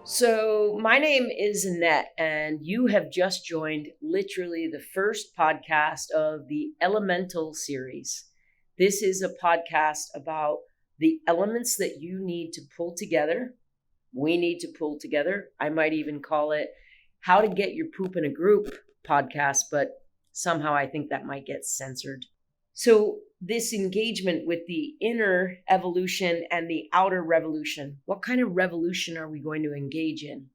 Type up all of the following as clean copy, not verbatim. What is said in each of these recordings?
So, my name is Annette, and you have just joined literally the first podcast of the Elemental series. This is a podcast about the elements that you need to pull together. We need to pull together. I might even call it How to Get Your Poop in a Group podcast, but somehow I think that might get censored. So, this engagement with the inner evolution and the outer revolution, what kind of revolution are we going to engage in?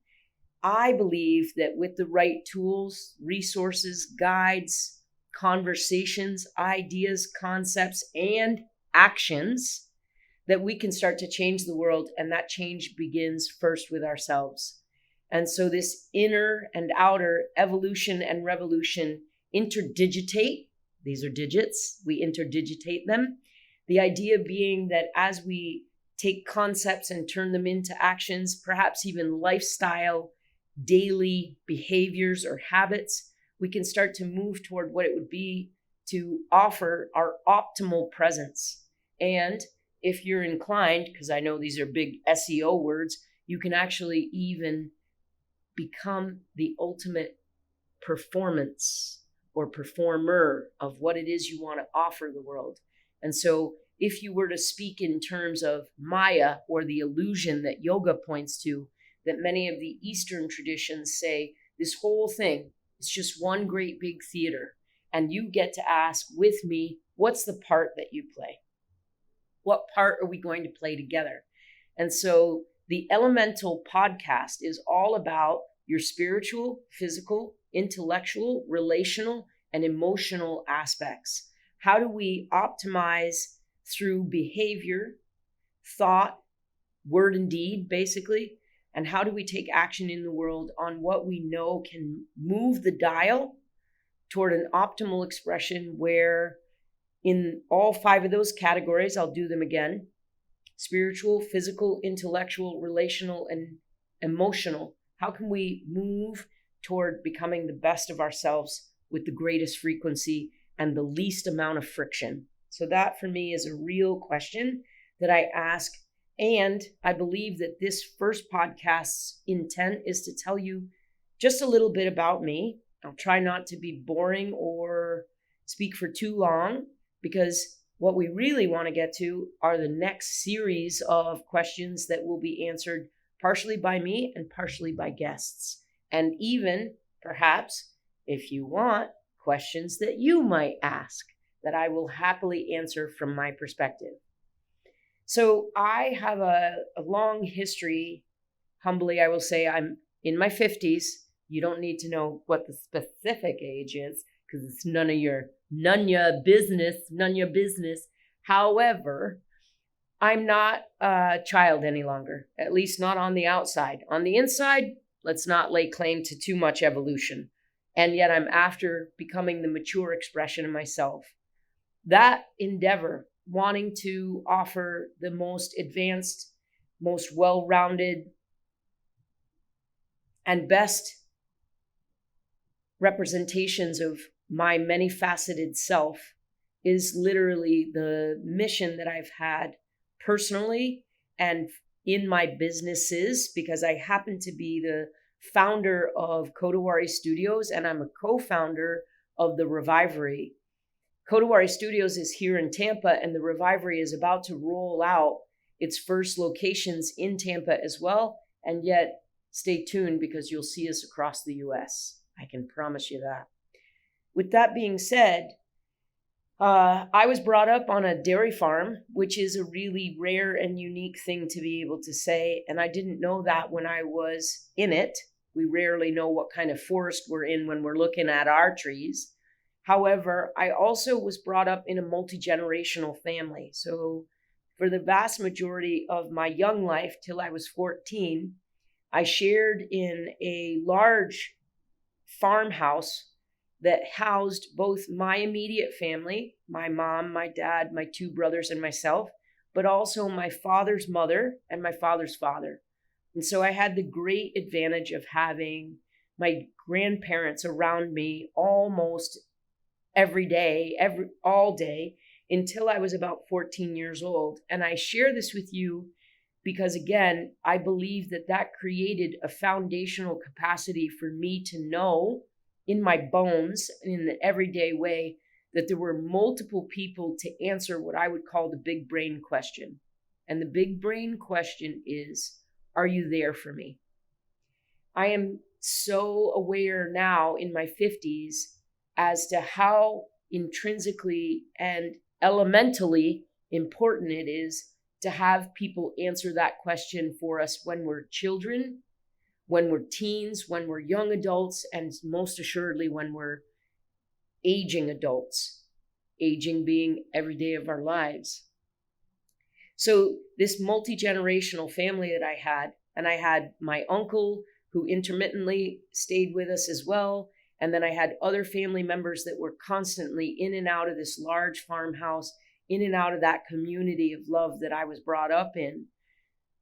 I believe that with the right tools, resources, guides, conversations, ideas, concepts, and actions, that we can start to change the world. And that change begins first with ourselves. And so this inner and outer evolution and revolution interdigitate. These are digits. We interdigitate them. The idea being that as we take concepts and turn them into actions, perhaps even lifestyle, daily behaviors or habits, we can start to move toward what it would be to offer our optimal presence. And if you're inclined, because I know these are big SEO words, you can actually even become the ultimate performance or performer of what it is you want to offer the world. And so if you were to speak in terms of Maya, or the illusion that yoga points to, that many of the Eastern traditions say, this whole thing is just one great big theater. And you get to ask with me, what's the part that you play? What part are we going to play together? And so the Elemental podcast is all about your spiritual, physical, intellectual, relational, and emotional aspects. How do we optimize through behavior, thought, word, and deed, basically? And how do we take action in the world on what we know can move the dial toward an optimal expression where in all 5 of those categories, I'll do them again: spiritual, physical, intellectual, relational, and emotional. How can we move toward becoming the best of ourselves with the greatest frequency and the least amount of friction? So that for me is a real question that I ask. And I believe that this first podcast's intent is to tell you just a little bit about me. I'll try not to be boring or speak for too long, because what we really want to get to are the next series of questions that will be answered partially by me and partially by guests. And even, perhaps, if you want, questions that you might ask that I will happily answer from my perspective. So I have a long history. Humbly, I will say I'm in my 50s. You don't need to know what the specific age is, because it's none of your business. However, I'm not a child any longer, at least not on the outside. On the inside, let's not lay claim to too much evolution. And yet I'm after becoming the mature expression of myself. That endeavor, wanting to offer the most advanced, most well-rounded, and best representations of my many-faceted self, is literally the mission that I've had personally and in my businesses, because I happen to be the founder of Kodawari Studios and I'm a co-founder of the Revivery. Kodawari Studios is here in Tampa, and the Revivery is about to roll out its first locations in Tampa as well. And yet, stay tuned, because you'll see us across the US. I can promise you that. With that being said, I was brought up on a dairy farm, which is a really rare and unique thing to be able to say. And I didn't know that when I was in it. We rarely know what kind of forest we're in when we're looking at our trees. However, I also was brought up in a multi-generational family. So for the vast majority of my young life, till I was 14, I shared in a large farmhouse that housed both my immediate family, my mom, my dad, my 2 brothers, and myself, but also my father's mother and my father's father. And so I had the great advantage of having my grandparents around me almost every day, all day, until I was about 14 years old. And I share this with you because again, I believe that created a foundational capacity for me to know in my bones, in an everyday way, that there were multiple people to answer what I would call the big brain question. And the big brain question is, are you there for me? I am so aware now in my 50s as to how intrinsically and elementally important it is to have people answer that question for us when we're children, when we're teens, when we're young adults, and most assuredly when we're aging adults, aging being every day of our lives. So this multi-generational family that I had, and I had my uncle who intermittently stayed with us as well, and then I had other family members that were constantly in and out of this large farmhouse, in and out of that community of love that I was brought up in.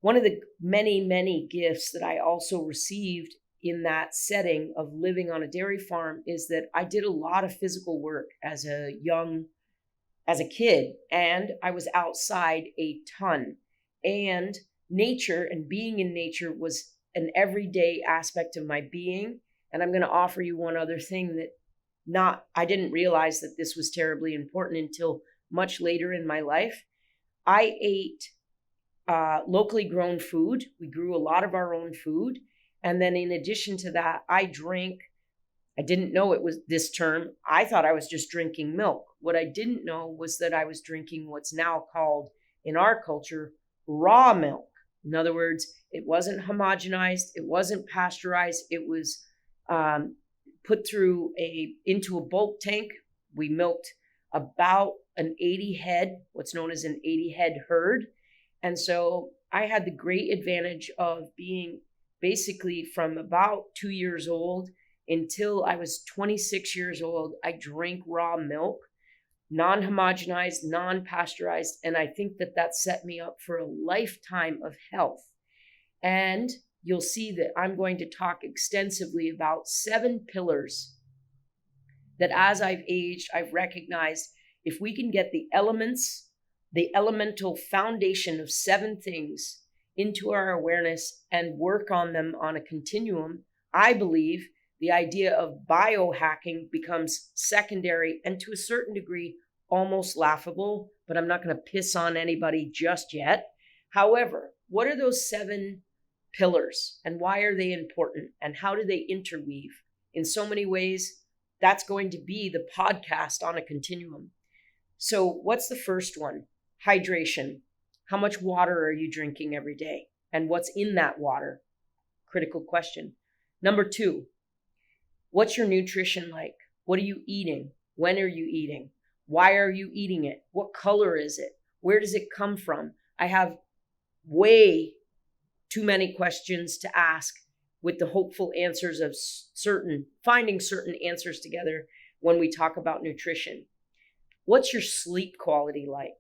One of the many, many gifts that I also received in that setting of living on a dairy farm is that I did a lot of physical work as a kid, and I was outside a ton. And nature and being in nature was an everyday aspect of my being. And I'm going to offer you one other thing that I didn't realize that this was terribly important until much later in my life. I ate locally grown food. We grew a lot of our own food. And then in addition to that, I didn't know it was this term. I thought I was just drinking milk. What I didn't know was that I was drinking what's now called in our culture raw milk. In other words, it wasn't homogenized. It wasn't pasteurized. It was put into a bulk tank. We milked about an 80 head, what's known as an 80 head herd. And so I had the great advantage of being basically from about 2 years old until I was 26 years old. I drank raw milk, non-homogenized, non-pasteurized. And I think that set me up for a lifetime of health. And you'll see that I'm going to talk extensively about 7 pillars that as I've aged, I've recognized if we can get the elements, the elemental foundation of 7 things into our awareness and work on them on a continuum, I believe the idea of biohacking becomes secondary and to a certain degree almost laughable, but I'm not going to piss on anybody just yet. However, what are those 7 pillars and why are they important and how do they interweave? In so many ways, that's going to be the podcast on a continuum. So what's the first one? Hydration. How much water are you drinking every day? And what's in that water? Critical question. Number 2, what's your nutrition like? What are you eating? When are you eating? Why are you eating it? What color is it? Where does it come from? I have way too many questions to ask with the hopeful answers of finding certain answers together when we talk about nutrition. What's your sleep quality like?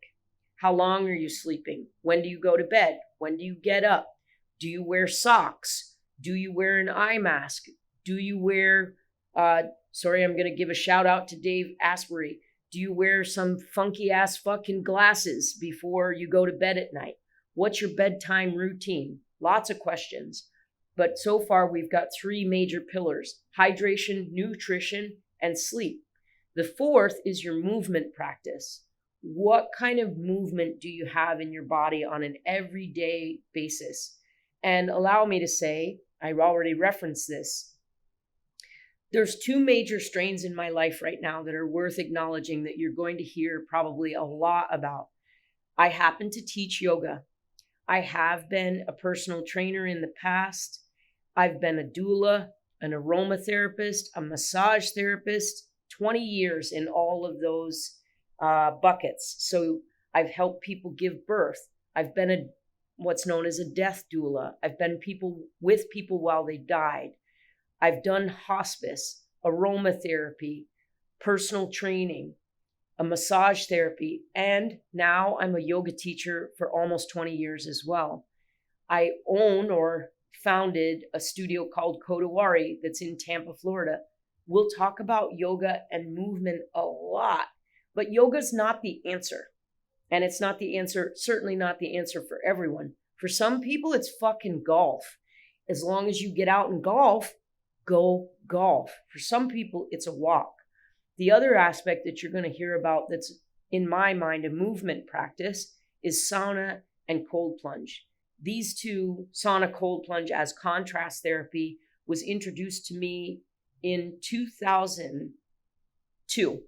How long are you sleeping? When do you go to bed? When do you get up? Do you wear socks? Do you wear an eye mask? Do you wear, I'm going to give a shout out to Dave Asbury. Do you wear some funky ass fucking glasses before you go to bed at night? What's your bedtime routine? Lots of questions. But so far we've got 3 major pillars: hydration, nutrition, and sleep. The 4th is your movement practice. What kind of movement do you have in your body on an everyday basis? And allow me to say, I've already referenced this. There's 2 major strains in my life right now that are worth acknowledging that you're going to hear probably a lot about. I happen to teach yoga. I have been a personal trainer in the past. I've been a doula, an aromatherapist, a massage therapist, 20 years in all of those buckets. So I've helped people give birth. I've been what's known as a death doula. I've been with people while they died. I've done hospice, aromatherapy, personal training, a massage therapy, and now I'm a yoga teacher for almost 20 years as well. I own or founded a studio called Kodawari that's in Tampa, Florida. We'll talk about yoga and movement a lot, but yoga's not the answer. And it's not the answer, certainly not the answer for everyone. For some people, it's fucking golf. As long as you get out and golf, go golf. For some people, it's a walk. The other aspect that you're going to hear about that's, in my mind, a movement practice is sauna and cold plunge. These two, sauna, cold plunge as contrast therapy, was introduced to me in 2002.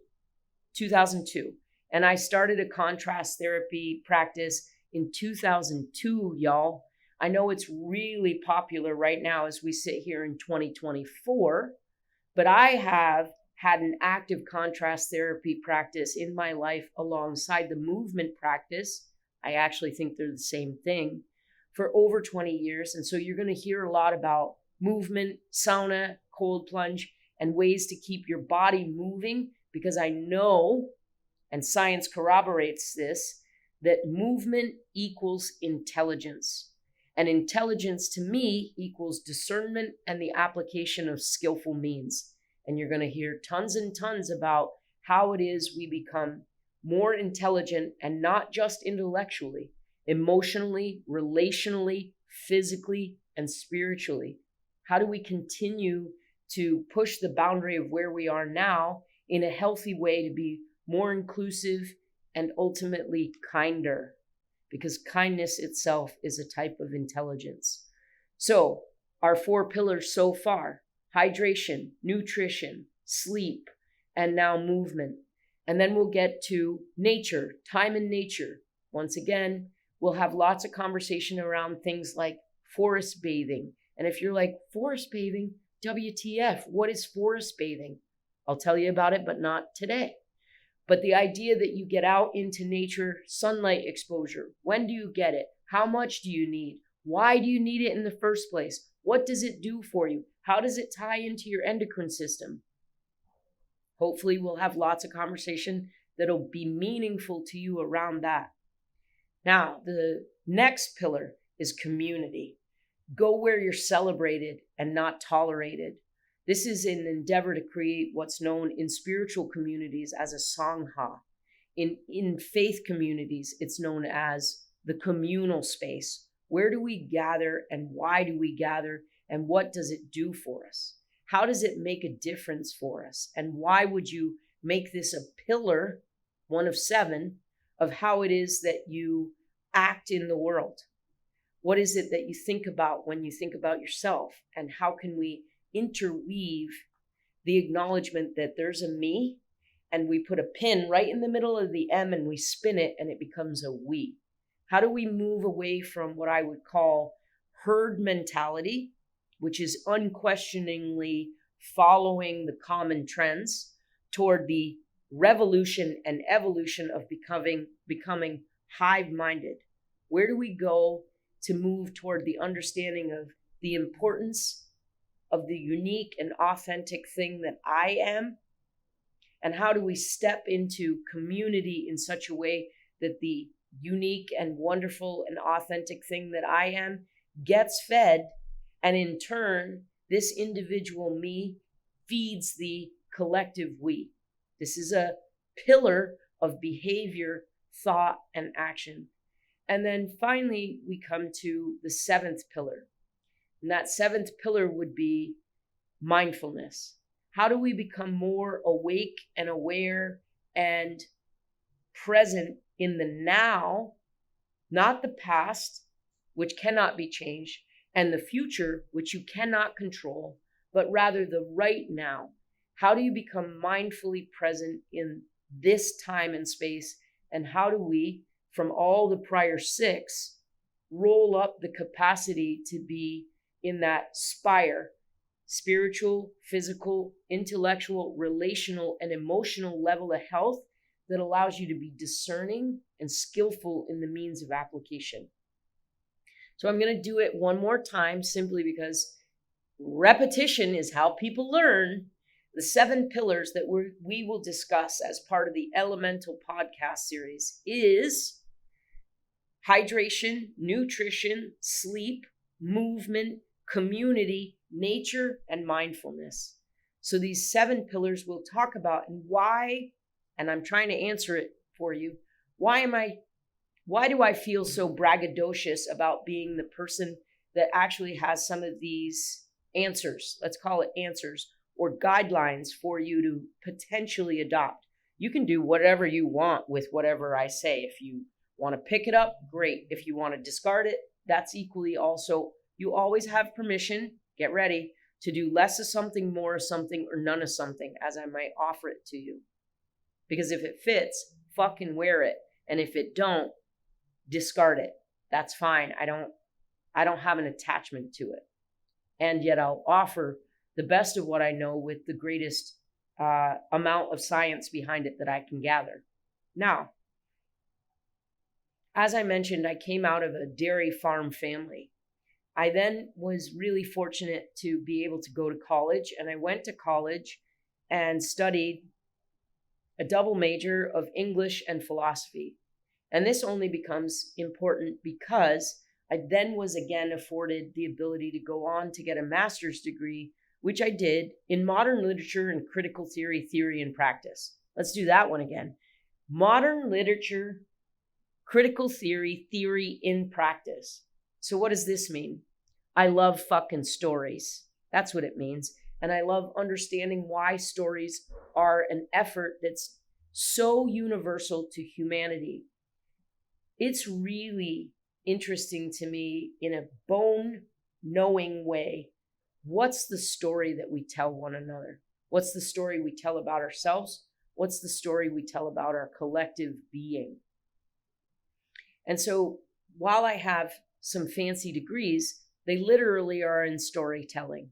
And I started a contrast therapy practice in 2002, y'all. I know it's really popular right now as we sit here in 2024, but I have had an active contrast therapy practice in my life alongside the movement practice. I actually think they're the same thing, for over 20 years. And so you're going to hear a lot about movement, sauna, cold plunge, and ways to keep your body moving, because I know, and science corroborates this, that movement equals intelligence. And intelligence to me equals discernment and the application of skillful means. And you're going to hear tons and tons about how it is we become more intelligent, and not just intellectually, emotionally, relationally, physically, and spiritually. How do we continue to push the boundary of where we are now in a healthy way to be more inclusive and ultimately kinder? Because kindness itself is a type of intelligence. So our 4 pillars so far: hydration, nutrition, sleep, and now movement. And then we'll get to nature, time in nature. Once again, we'll have lots of conversation around things like forest bathing. And if you're like, forest bathing, WTF, what is forest bathing? I'll tell you about it, but not today. But the idea that you get out into nature, sunlight exposure, when do you get it? How much do you need? Why do you need it in the first place? What does it do for you? How does it tie into your endocrine system? Hopefully we'll have lots of conversation that'll be meaningful to you around that. Now, the next pillar is community. Go where you're celebrated and not tolerated. This is an endeavor to create what's known in spiritual communities as a sangha. In faith communities, it's known as the communal space. Where do we gather, and why do we gather, and what does it do for us? How does it make a difference for us? And why would you make this a pillar, one of 7, of how it is that you act in the world? What is it that you think about when you think about yourself? And how can we interweave the acknowledgement that there's a me, and we put a pin right in the middle of the M and we spin it and it becomes a we? How do we move away from what I would call herd mentality, which is unquestioningly following the common trends, toward the revolution and evolution of becoming hive-minded? Where do we go to move toward the understanding of the importance of the unique and authentic thing that I am? And how do we step into community in such a way that the unique and wonderful and authentic thing that I am gets fed, and in turn, this individual me feeds the collective we? This is a pillar of behavior, thought, and action. And then finally, we come to the 7th pillar. And that 7th pillar would be mindfulness. How do we become more awake and aware and present in the now, not the past, which cannot be changed, and the future, which you cannot control, but rather the right now? How do you become mindfully present in this time and space? And how do we, from all the prior 6, roll up the capacity to be in that spire: spiritual, physical, intellectual, relational, and emotional level of health that allows you to be discerning and skillful in the means of application? So I'm going to do it one more time, simply because repetition is how people learn. The 7 pillars that we will discuss as part of the Elemental podcast series is hydration, nutrition, sleep, movement, community, nature, and mindfulness. So these 7 pillars we'll talk about, and why, and I'm trying to answer it for you. Why am I Why do I feel so braggadocious about being the person that actually has some of these answers? Let's call it answers or guidelines for you to potentially adopt. You can do whatever you want with whatever I say. If you want to pick it up, great. If you want to discard it, that's equally also. You always have permission, get ready, to do less of something, more of something, or none of something, as I might offer it to you. Because if it fits, fucking wear it. And if it don't, discard it. That's fine. I don't have an attachment to it. And yet I'll offer the best of what I know with the greatest amount of science behind it that I can gather. Now, as I mentioned, I came out of a dairy farm family. I then was really fortunate to be able to go to college, and I went to college and studied a double major of English and philosophy. And this only becomes important because I then was again afforded the ability to go on to get a master's degree, which I did in modern literature and critical theory, theory and practice. Let's do that one again. Modern literature, critical theory, theory in practice. So what does this mean? I love fucking stories. That's what it means. And I love understanding why stories are an effort that's so universal to humanity. It's really interesting to me in a bone-knowing way. What's the story that we tell one another? What's the story we tell about ourselves? What's the story we tell about our collective being? And so while I have some fancy degrees, they literally are in storytelling.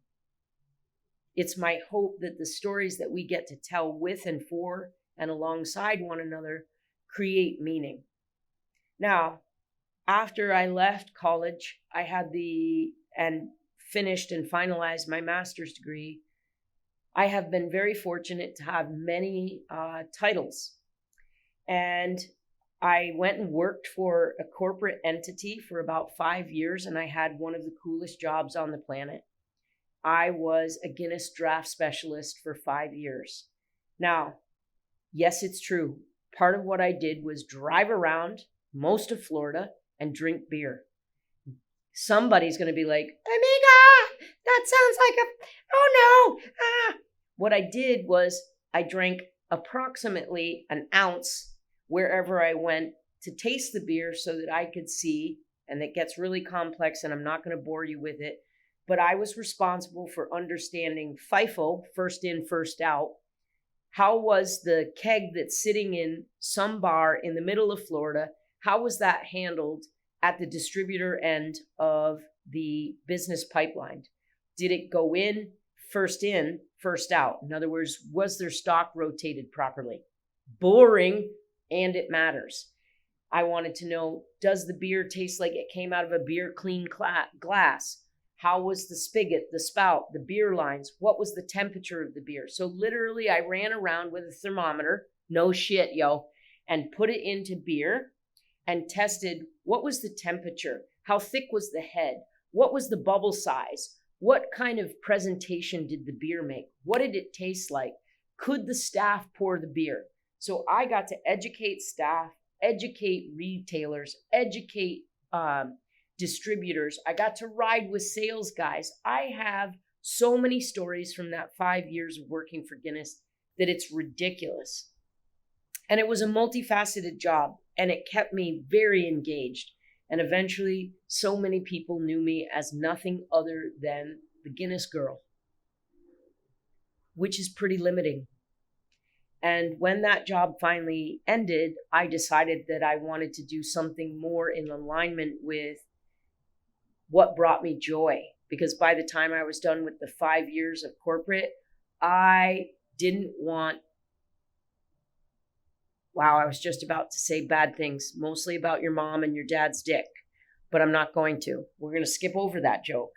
It's my hope that the stories that we get to tell with and for and alongside one another create meaning. Now, after I left college, I had finished and finalized my master's degree. I have been very fortunate to have many titles. And I went and worked for a corporate entity for about 5 years, and I had one of the coolest jobs on the planet. I was a Guinness draft specialist for 5 years. Now, yes, it's true. Part of what I did was drive around most of Florida and drink beer. Somebody's going to be like, Amiga, that sounds like oh no. What I did was I drank approximately an ounce wherever I went to taste the beer so that I could see, and it gets really complex and I'm not going to bore you with it, but I was responsible for understanding FIFO, first in, first out. How was the keg that's sitting in some bar in the middle of Florida, how was that handled at the distributor end of the business pipeline? Did it go in, first out? In other words, was their stock rotated properly? Boring, and it matters. I wanted to know, does the beer taste like it came out of a beer clean glass? How was the spigot, the spout, the beer lines? What was the temperature of the beer? So literally I ran around with a thermometer, no shit, yo, and put it into beer and tested what was the temperature, how thick was the head, what was the bubble size, what kind of presentation did the beer make, what did it taste like, could the staff pour the beer? So I got to educate staff, educate retailers, educate distributors. I got to ride with sales guys. I have so many stories from that 5 years of working for Guinness that it's ridiculous. And it was a multifaceted job, and it kept me very engaged. And eventually, so many people knew me as nothing other than the Guinness girl, which is pretty limiting. And when that job finally ended, I decided that I wanted to do something more in alignment with what brought me joy. Because by the time I was done with the 5 years of corporate, I didn't want, I was just about to say bad things, mostly about your mom and your dad's dick, but I'm not going to. We're going to skip over that joke.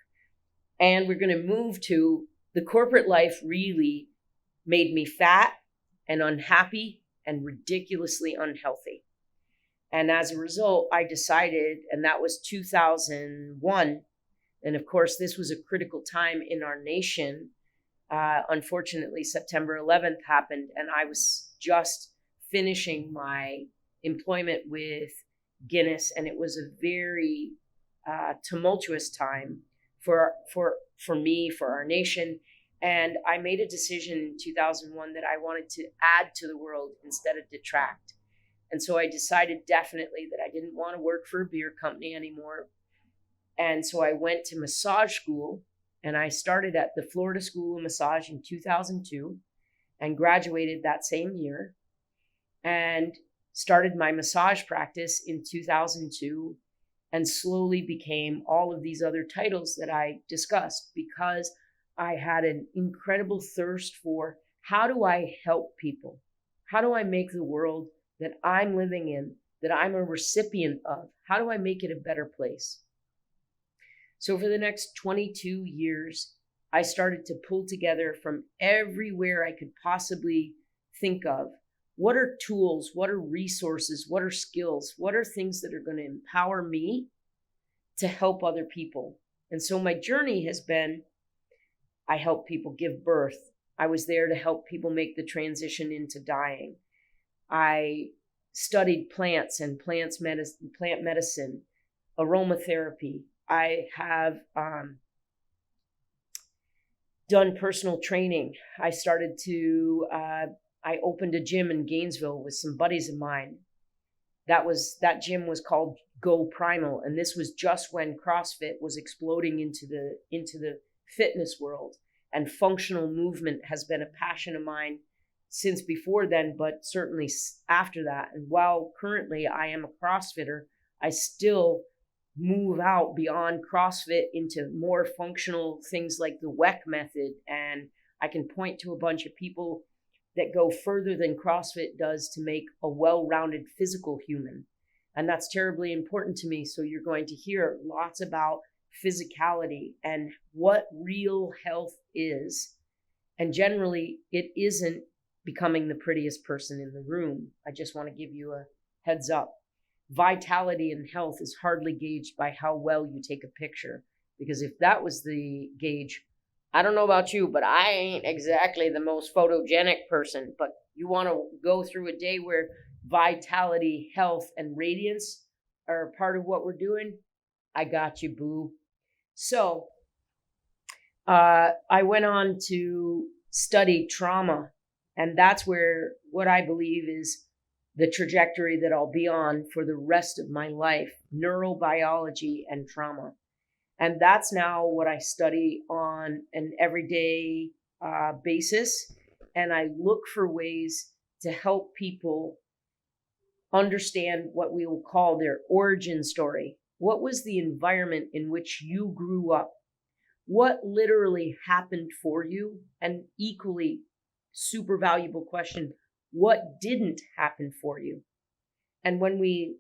And we're going to move to the corporate life really made me fat and unhappy and ridiculously unhealthy. And as a result, I decided, and that was 2001. And of course, this was a critical time in our nation. Unfortunately, September 11th happened, and I was just finishing my employment with Guinness, and it was a very tumultuous time for me, for our nation. And I made a decision in 2001 that I wanted to add to the world instead of detract. And so I decided definitely that I didn't want to work for a beer company anymore. And so I went to massage school, and I started at the Florida School of Massage in 2002 and graduated that same year, and started my massage practice in 2002, and slowly became all of these other titles that I discussed, because I had an incredible thirst for, how do I help people? How do I make the world that I'm living in, that I'm a recipient of, how do I make it a better place? So for the next 22 years, I started to pull together from everywhere I could possibly think of, what are tools, what are resources, what are skills, what are things that are going to empower me to help other people? And so my journey has been, I help people give birth. I was there to help people make the transition into dying. I studied plants and plant medicine, aromatherapy. I have done personal training. I opened a gym in Gainesville with some buddies of mine. That gym was called Go Primal, and this was just when CrossFit was exploding into the fitness world, and functional movement has been a passion of mine since before then, but certainly after that. And while currently I am a CrossFitter, I still move out beyond CrossFit into more functional things like the WEC method, and I can point to a bunch of people that go further than CrossFit does to make a well-rounded physical human. And that's terribly important to me. So you're going to hear lots about physicality and what real health is. And generally, it isn't becoming the prettiest person in the room. I just want to give you a heads up. Vitality and health is hardly gauged by how well you take a picture. Because if that was the gauge, I don't know about you, but I ain't exactly the most photogenic person. But you want to go through a day where vitality, health, and radiance are a part of what we're doing? I got you, boo. So I went on to study trauma, and that's where what I believe is the trajectory that I'll be on for the rest of my life, neurobiology and trauma. And that's now what I study on an everyday basis. And I look for ways to help people understand what we will call their origin story. What was the environment in which you grew up? What literally happened for you? And equally super valuable question, what didn't happen for you? And when we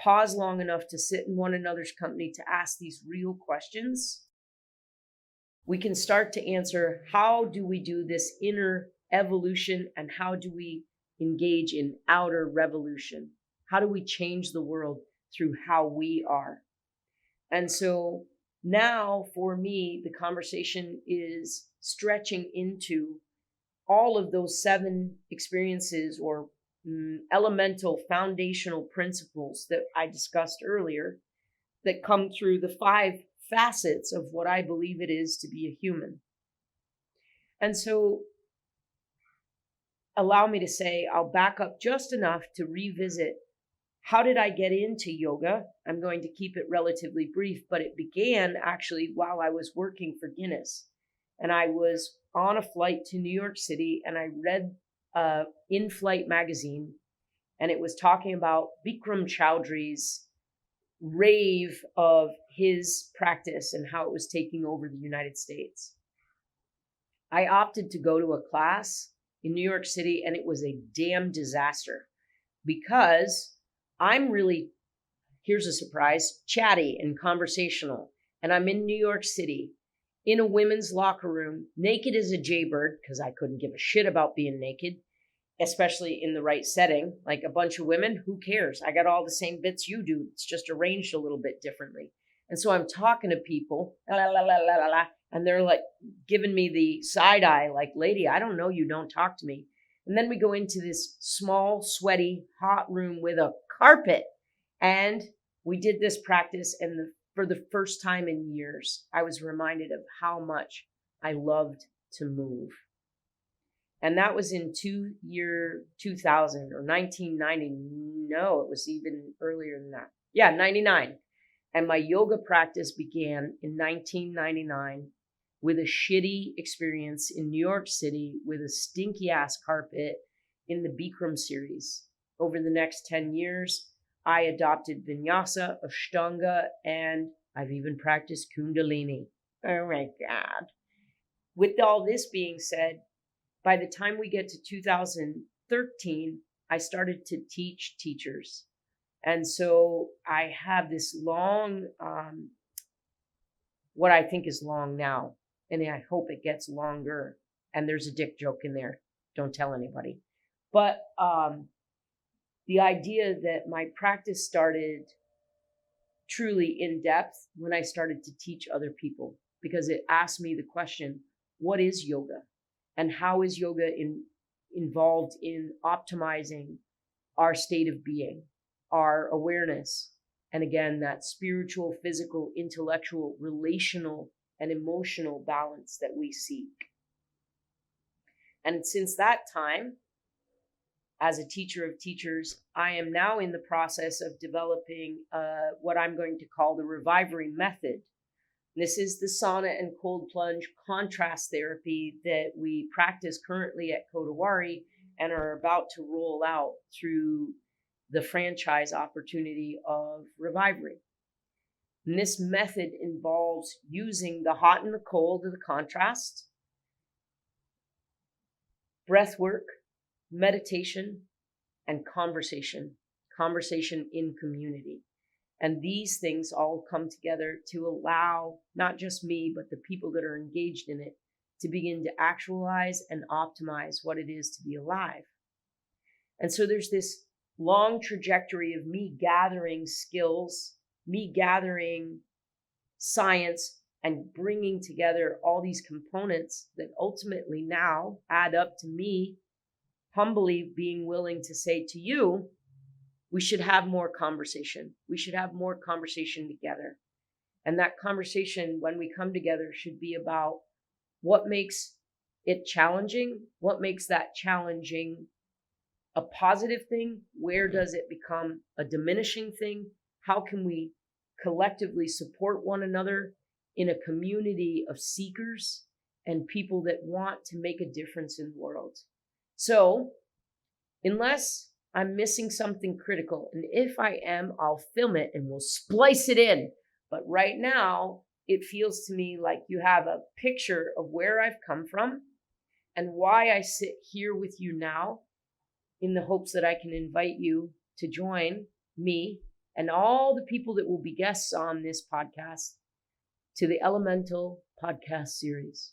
pause long enough to sit in one another's company to ask these real questions, we can start to answer, how do we do this inner evolution, and how do we engage in outer revolution? How do we change the world through how we are? And so now for me, the conversation is stretching into all of those 7 experiences or elemental foundational principles that I discussed earlier, that come through the 5 facets of what I believe it is to be a human. And so allow me to say, I'll back up just enough to revisit, how did I get into yoga? I'm going to keep it relatively brief, but it began actually while I was working for Guinness. And I was on a flight to New York City, and I read In-Flight magazine, and it was talking about Bikram Choudhury's rave of his practice and how it was taking over the United States. I opted to go to a class in New York City, and it was a damn disaster, because I'm really, here's a surprise, chatty and conversational, and I'm in New York City in a women's locker room, naked as a jaybird, because I couldn't give a shit about being naked, especially in the right setting. Like a bunch of women, who cares? I got all the same bits you do. It's just arranged a little bit differently. And so I'm talking to people, and they're like giving me the side eye, like, lady, I don't know you, don't talk to me. And then we go into this small, sweaty, hot room with a carpet And we did this practice, and for the first time in years, I was reminded of how much I loved to move. And that was in 2000 or 1990. No, it was even earlier than that. Yeah, 99. And my yoga practice began in 1999 with a shitty experience in New York City with a stinky ass carpet in the Bikram series. Over the next 10 years, I adopted Vinyasa, Ashtanga, and I've even practiced Kundalini. Oh my God. With all this being said, by the time we get to 2013, I started to teach teachers. And so I have this long, what I think is long now, and I hope it gets longer. And there's a dick joke in there. Don't tell anybody. But the idea that my practice started truly in depth when I started to teach other people, because it asked me the question, what is yoga? And how is yoga involved in optimizing our state of being, our awareness, and again, that spiritual, physical, intellectual, relational, and emotional balance that we seek. And since that time, as a teacher of teachers, I am now in the process of developing what I'm going to call the Revivery method. This is the sauna and cold plunge contrast therapy that we practice currently at Kodawari and are about to roll out through the franchise opportunity of Revivery. And this method involves using the hot and the cold of the contrast, breath work, meditation, and conversation in community. And these things all come together to allow not just me, but the people that are engaged in it to begin to actualize and optimize what it is to be alive. And so there's this long trajectory of me gathering skills, me gathering science, and bringing together all these components that ultimately now add up to me humbly being willing to say to you, we should have more conversation. We should have more conversation together. And that conversation, when we come together, should be about what makes it challenging, what makes that challenging a positive thing, where does it become a diminishing thing, how can we collectively support one another in a community of seekers and people that want to make a difference in the world. So, unless I'm missing something critical, and if I am, I'll film it and we'll splice it in. But right now, it feels to me like you have a picture of where I've come from and why I sit here with you now, in the hopes that I can invite you to join me and all the people that will be guests on this podcast to the Elemental podcast series.